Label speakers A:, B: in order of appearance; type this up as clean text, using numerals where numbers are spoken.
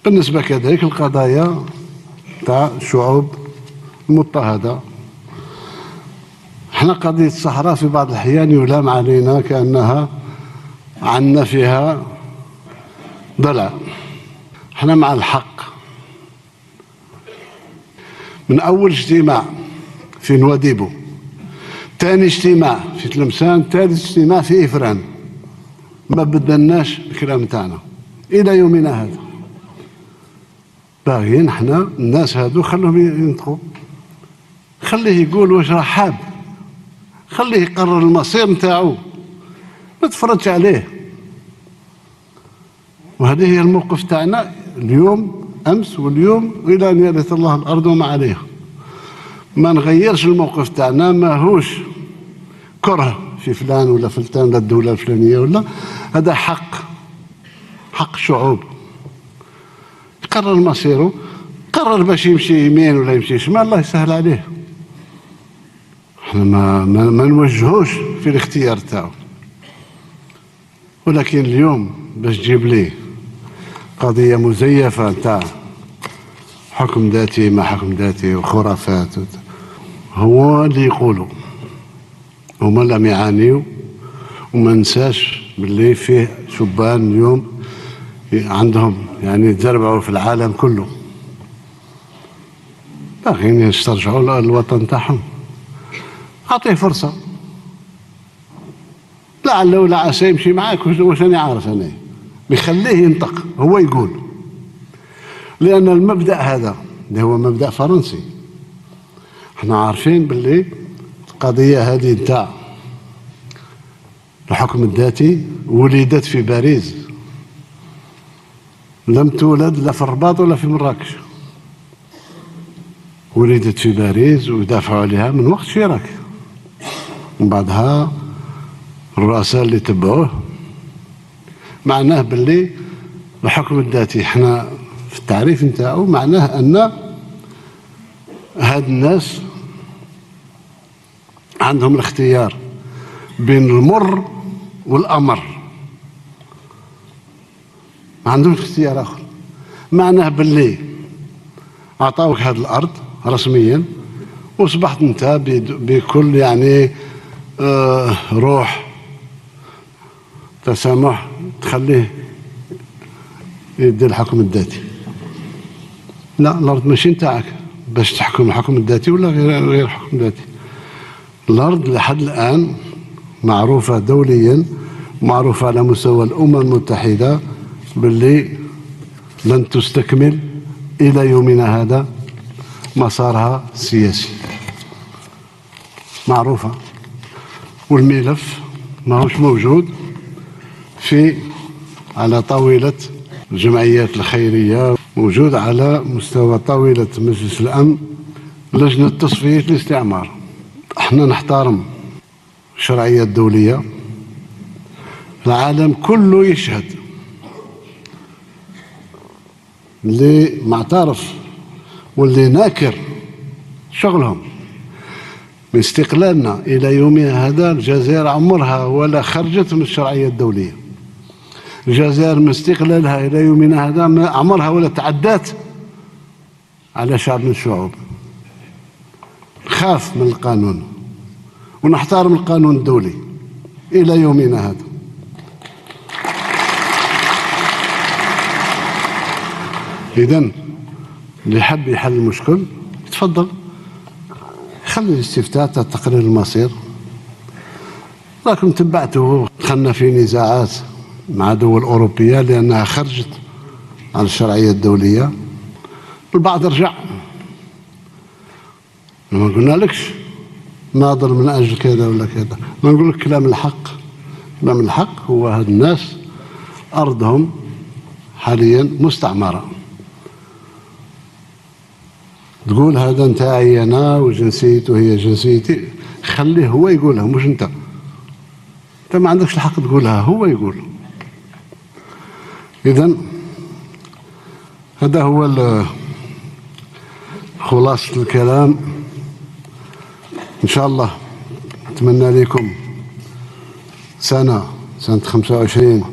A: بالنسبة كذلك القضايا تاع الشعوب المضطهدة. احنا قضية الصحراء في بعض الأحيان يلام علينا كأنها عنا فيها ضلع. احنا مع الحق. من أول اجتماع في نواديبو، ثاني اجتماع في تلمسان، ثالث اجتماع في إفران، ما بدلناش الكلام تاعنا إلى يومنا هذا. باغيين احنا الناس هادو خلوهم ينطقوا، خليه يقول واش راه حاب، خليه يقرر المصير نتاعو، ما تفرجش عليه. وهذه هي الموقف تاعنا اليوم، امس واليوم الى ان يرث الله الارض وما عليها. ما نغيرش الموقف تاعنا، ماهوش كره في فلان ولا فلان ولا الدوله الفلانيه ولا، هذا حق الشعوب. يقرر مصيره، قرر باش يمشي يمين ولا يمشي شمال، الله يسهل عليه. احنا ما نوجهوش في الاختيار تاعو. ولكن اليوم باش تجيب لي قضية مزيفة تاع حكم ذاتي ما حكم ذاتي وخرافات، هو اللي يقولوا، هما لم يعانيوا. وما ننساش باللي فيه شبان اليوم عندهم يعني تزربعوا في العالم كله، باغيين يسترجعوا الوطن تاعهم. أعطيه فرصة، لعل ولا عسى يمشي معاك. واش أنا عارف أنا، بيخليه ينطق هو يقول. لأن المبدأ هذا اللي هو مبدأ فرنسي، احنا عارفين باللي القضية هذه نتاع الحكم الذاتي ولدت في باريس، لم تولد لا في الرباط ولا في مراكش. ولدت في باريس ودافعوا عليها من وقت شيراك، من بعدها الرؤساء اللي تبعوه. معناه باللي الحكم الذاتي احنا في التعريف نتاعو معناه ان هاد الناس عندهم الاختيار بين المر والامر، ما عندهمش اختيار اخر. معناه باللي اعطاوك هاد الارض رسميا، واصبحت انت بكل يعني روح تسامح تخليه يدير الحكم الذاتي. لا، الارض ماشي نتاعك باش تحكم الحكم الذاتي ولا غير الحكم الذاتي. الارض لحد الان معروفه دوليا، معروفه على مستوى الامم المتحده باللي لن تستكمل الى يومنا هذا مسارها السياسي، معروفه. والملف ماهوش موجود على طاولة الجمعيات الخيرية، موجود على مستوى طاولة مجلس الأمن، لجنة تصفية الاستعمار. احنا نحترم الشرعية الدولية، العالم كله يشهد. اللي معترف واللي ناكر شغلهم. من استقلالنا إلى يومنا هذا الجزائر عمرها ولا خرجت من الشرعية الدولية. الجزائر من استقلالها إلى يومنا هذا عمرها ولا تعدات على شعب من الشعوب. نخاف من القانون ونحترم القانون الدولي إلى يومنا هذا. إذن اللي حب يحل المشكل يتفضل، خلي الاستفتاء تاع تقرير المصير. راكم تبعتوه، دخلنا في نزاعات مع دول أوروبية لأنها خرجت عن الشرعية الدولية. البعض رجع، ما قلنا لكش ناظر من أجل كذا ولا كذا، ما نقول لك كلام الحق. كلام الحق هو هاد الناس أرضهم حاليا مستعمرة. تقول هذا نتاعي أنا وجنسيته هي جنسيتي، خليه هو يقولها مش أنت. أنت ما عندكش الحق تقولها، هو يقول. إذن هذا هو خلاصة الكلام. إن شاء الله نتمنى لكم سنة 25